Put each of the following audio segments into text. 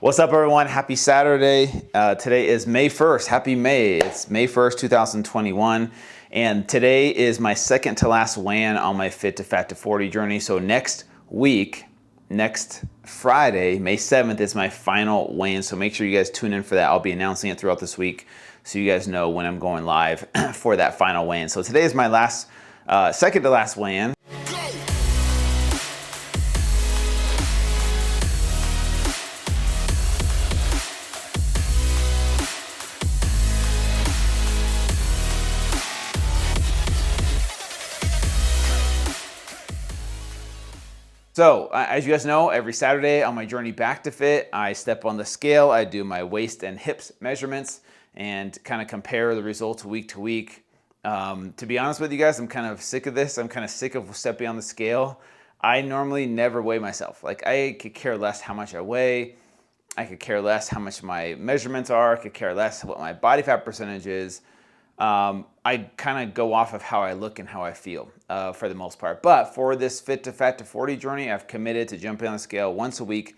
What's up, everyone? Happy Saturday. Today is May 1st. Happy May. It's May 1st, 2021. And today is my second to last weigh-in on my Fit2Fat2Forty journey. So next week, next Friday, May 7th is my final weigh-in. So make sure you guys tune in for that. I'll be announcing it throughout this week so you guys know when I'm going live for that final weigh-in. So today is my second to last weigh-in. So, as you guys know, every Saturday on my journey back to fit, I step on the scale, I do my waist and hips measurements, and kind of compare the results week to week. To be honest with you guys, I'm kind of sick of this. I'm kind of sick of stepping on the scale. I normally never weigh myself. Like, I could care less how much I weigh. I could care less how much my measurements are. I could care less what my body fat percentage is. I kind of go off of how I look and how I feel for the most part. But for this Fit2Fat2Forty journey, I've committed to jumping on the scale once a week.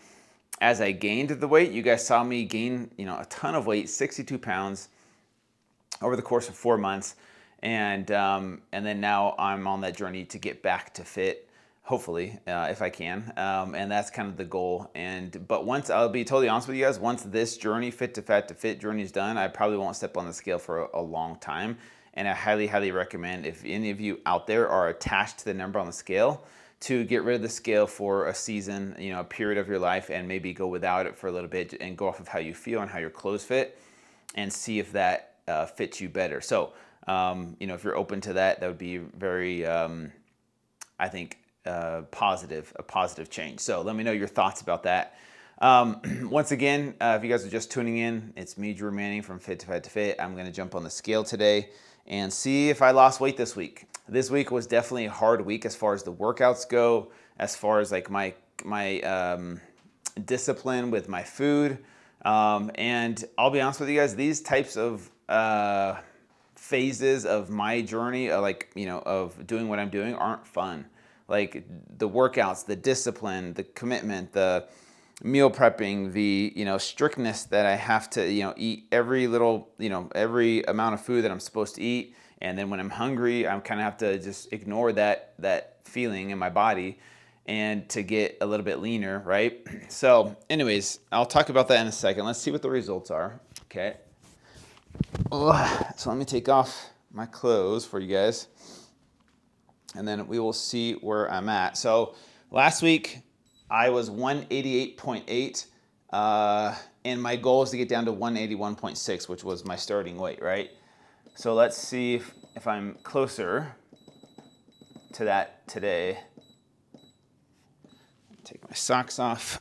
As I gained the weight, you guys saw me gain a ton of weight, 62 pounds over the course of 4 months. And then now I'm on that journey to get back to fit, hopefully, if I can. And that's kind of the goal. But once, I'll be totally honest with you guys, once this journey, Fit2Fat2Fit journey is done, I probably won't step on the scale for a long time. And I highly, highly recommend, if any of you out there are attached to the number on the scale, to get rid of the scale for a season, a period of your life, and maybe go without it for a little bit and go off of how you feel and how your clothes fit and see if that fits you better. So, if you're open to that, that would be very, I think, a positive change. So let me know your thoughts about that. Once again, if you guys are just tuning in, it's me, Drew Manning from Fit2Fat2Fit. I'm going to jump on the scale today and see if I lost weight this week. This week was definitely a hard week as far as the workouts go, as far as like my discipline with my food. And I'll be honest with you guys, these types of phases of my journey, of doing what I'm doing, aren't fun. Like the workouts, the discipline, the commitment, the meal prepping, the strictness that I have to eat every little every amount of food that I'm supposed to eat, and then when I'm hungry, I'm kind of have to just ignore that feeling in my body, and to get a little bit leaner, right? So, anyways, I'll talk about that in a second. Let's see what the results are. Okay. So let me take off my clothes for you guys, and then we will see where I'm at. So last week I was 188.8, and my goal is to get down to 181.6, which was my starting weight, right? So let's see if I'm closer to that today. Take my socks off.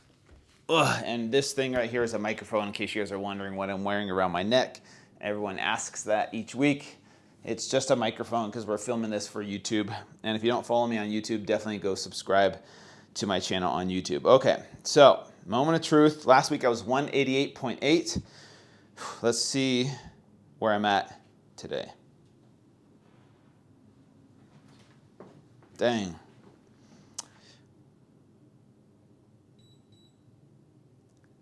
And this thing right here is a microphone, in case you guys are wondering what I'm wearing around my neck. Everyone asks that each week. It's just a microphone because we're filming this for YouTube. And if you don't follow me on YouTube, definitely go subscribe to my channel on YouTube. Okay, so moment of truth. Last week I was 188.8. Let's see where I'm at today. Dang.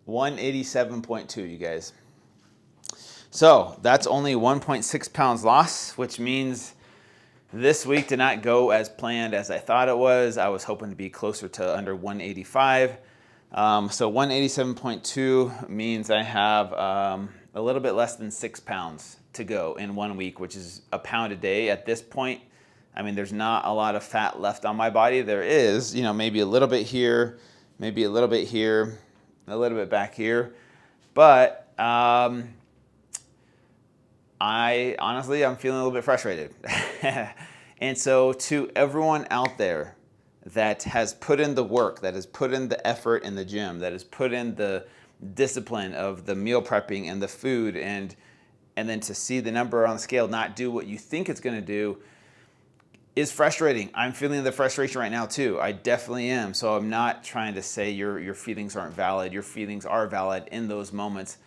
$187.2, you guys. So that's only 1.6 pounds loss, which means this week did not go as planned as I thought it was. I was hoping to be closer to under 185. So 187.2 means I have a little bit less than 6 pounds to go in 1 week, which is a pound a day at this point. I mean, there's not a lot of fat left on my body. There is, maybe a little bit here, maybe a little bit here, a little bit back here. But I'm feeling a little bit frustrated. And so to everyone out there that has put in the work, that has put in the effort in the gym, that has put in the discipline of the meal prepping and the food, and then to see the number on the scale not do what you think it's going to do is frustrating. I'm feeling the frustration right now too. I definitely am. So I'm not trying to say your feelings aren't valid. Your feelings are valid in those moments.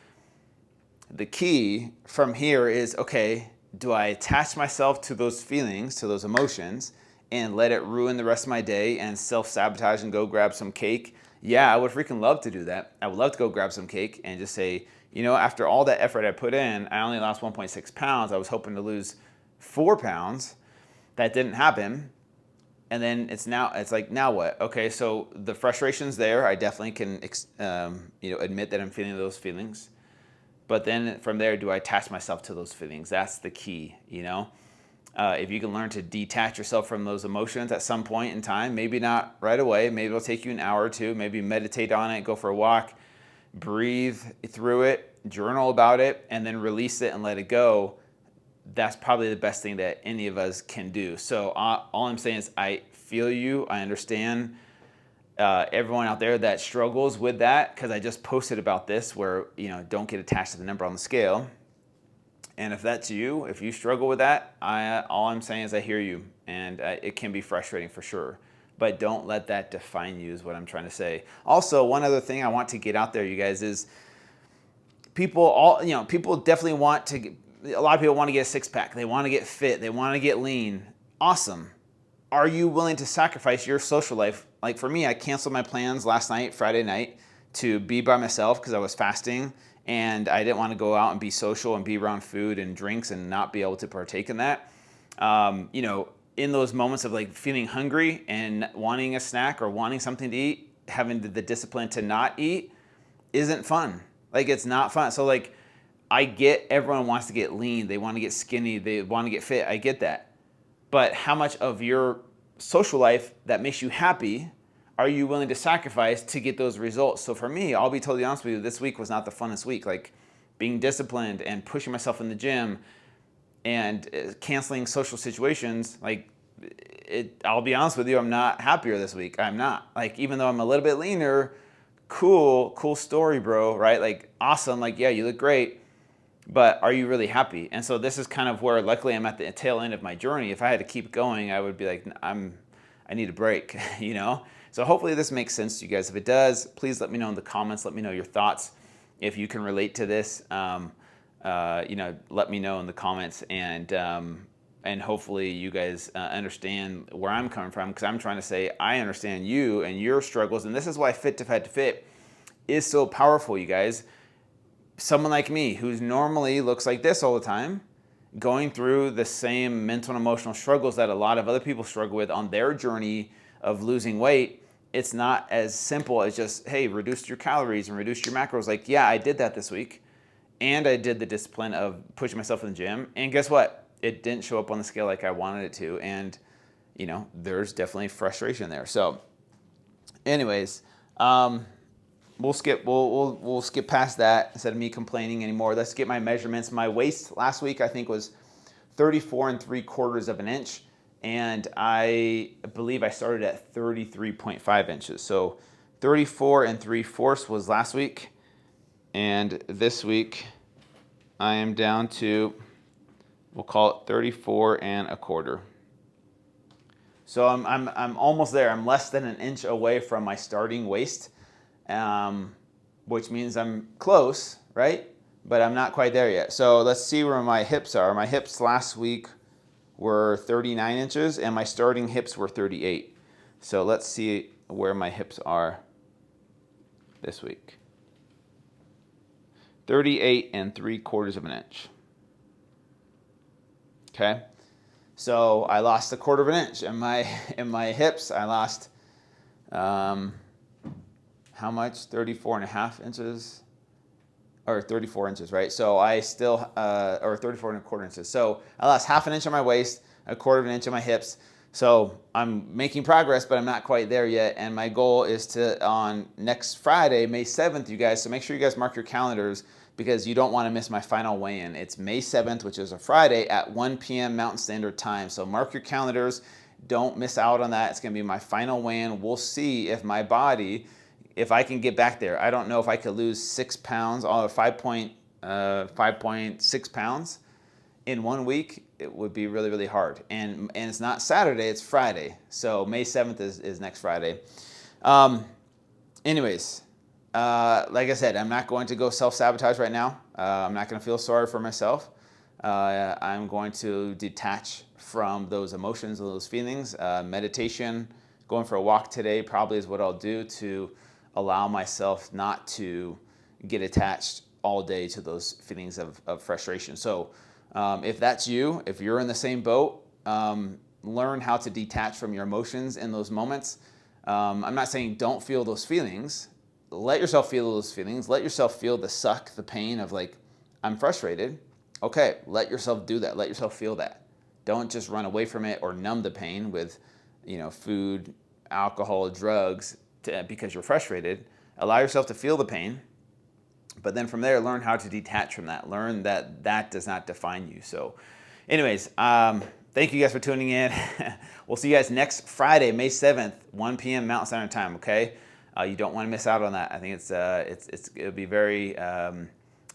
The key from here is, okay, do I attach myself to those feelings, to those emotions, and let it ruin the rest of my day and self-sabotage and go grab some cake Yeah, I would freaking love to do that. I would love to go grab some cake and just say, after all that effort I put in, I only lost 1.6 pounds. I was hoping to lose 4 pounds. That didn't happen. And then it's like, now what? Okay, so the frustration's there. I definitely can, admit that I'm feeling those feelings. But then from there, do I attach myself to those feelings? That's the key. If you can learn to detach yourself from those emotions at some point in time, maybe not right away, maybe it'll take you an hour or two, maybe meditate on it, go for a walk, breathe through it, journal about it, and then release it and let it go. That's probably the best thing that any of us can do. So all I'm saying is I feel you, I understand everyone out there that struggles with that, because I just posted about this where, don't get attached to the number on the scale. And if that's you, if you struggle with that, all I'm saying is I hear you, and it can be frustrating for sure. But don't let that define you is what I'm trying to say. Also, one other thing I want to get out there, you guys, is people definitely want to, a lot of people want to get a six pack. They want to get fit. They want to get lean. Awesome. Are you willing to sacrifice your social life? Like for me, I canceled my plans last night, Friday night, to be by myself because I was fasting. And I didn't want to go out and be social and be around food and drinks and not be able to partake in that. In those moments of like feeling hungry and wanting a snack or wanting something to eat, having the discipline to not eat isn't fun. Like, it's not fun. So like, I get everyone wants to get lean. They want to get skinny. They want to get fit. I get that. But how much of your social life that makes you happy are you willing to sacrifice to get those results? So for me, I'll be totally honest with you, this week was not the funnest week. Like being disciplined and pushing myself in the gym and canceling social situations, I'll be honest with you, I'm not happier this week. I'm not. Like, even though I'm a little bit leaner, cool story, bro, right? Like, awesome. Like, yeah, you look great, but are you really happy? And so this is kind of where, luckily, I'm at the tail end of my journey. If I had to keep going, I would be like, I need a break, So hopefully this makes sense to you guys. If it does, please let me know in the comments. Let me know your thoughts. If you can relate to this, let me know in the comments, and hopefully you guys understand where I'm coming from, because I'm trying to say I understand you and your struggles, and this is why Fit2Fat2Fit is so powerful, you guys. Someone like me, who's normally looks like this all the time, going through the same mental and emotional struggles that a lot of other people struggle with on their journey of losing weight, it's not as simple as just, hey, reduce your calories and reduce your macros. Like, yeah, I did that this week, and I did the discipline of pushing myself in the gym, and guess what? It didn't show up on the scale like I wanted it to, and there's definitely frustration there. So, anyways, we'll skip past that instead of me complaining anymore. Let's get my measurements. My waist last week I think was 34 3/4 of an inch. And I believe I started at 33.5 inches. So 34 3/4 was last week. And this week I am down to, we'll call it 34 1/4. So I'm almost there. I'm less than an inch away from my starting waist, which means I'm close, right? But I'm not quite there yet. So let's see where my hips are. My hips last week were 39 inches, and my starting hips were 38. So let's see where my hips are this week. 38 3/4 of an inch. Okay, so I lost 1/4 of an inch in my hips. I lost how much? 34.5 inches. Or 34 inches, right? So I still, or 34 1/4 inches. So I lost half an inch on my waist, 1/4 of an inch on my hips. So I'm making progress, but I'm not quite there yet. And my goal is to, on next Friday, May 7th, you guys, so make sure you guys mark your calendars, because you don't want to miss my final weigh-in. It's May 7th, which is a Friday at 1 p.m. Mountain Standard Time. So mark your calendars. Don't miss out on that. It's going to be my final weigh-in. We'll see if my body, if I can get back there. I don't know if I could lose 6 pounds or 5.6 pounds in 1 week. It would be really, really hard. And it's not Saturday, it's Friday. So May 7th is next Friday. Anyways, like I said, I'm not going to go self-sabotage right now. I'm not going to feel sorry for myself. I'm going to detach from those emotions and those feelings. Meditation, going for a walk today probably is what I'll do to allow myself not to get attached all day to those feelings of frustration. So if that's you, if you're in the same boat, learn how to detach from your emotions in those moments. I'm not saying don't feel those feelings. Let yourself feel those feelings. Let yourself feel the suck, the pain of like, I'm frustrated. Okay, let yourself do that. Let yourself feel that. Don't just run away from it or numb the pain with, food, alcohol, drugs because you're frustrated. Allow yourself to feel the pain, but then from there, learn how to detach from that. Learn that that does not define you. So anyways, thank you guys for tuning in. We'll see you guys next Friday, May 7th, 1 p.m. Mountain Standard Time, okay? You don't want to miss out on that. I think it'll be very,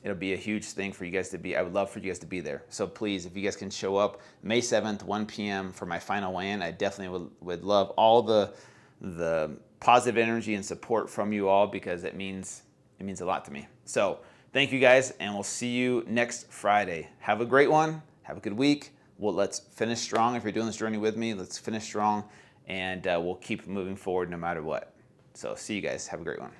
it'll be a huge thing for you guys to be. I would love for you guys to be there. So please, if you guys can show up May 7th, 1 p.m. for my final weigh-in, I definitely would love all the positive energy and support from you all, because it means a lot to me. So thank you guys, and we'll see you next Friday. Have a great one. Have a good week. Well, let's finish strong. If you're doing this journey with me, let's finish strong, and we'll keep moving forward no matter what. So see you guys. Have a great one.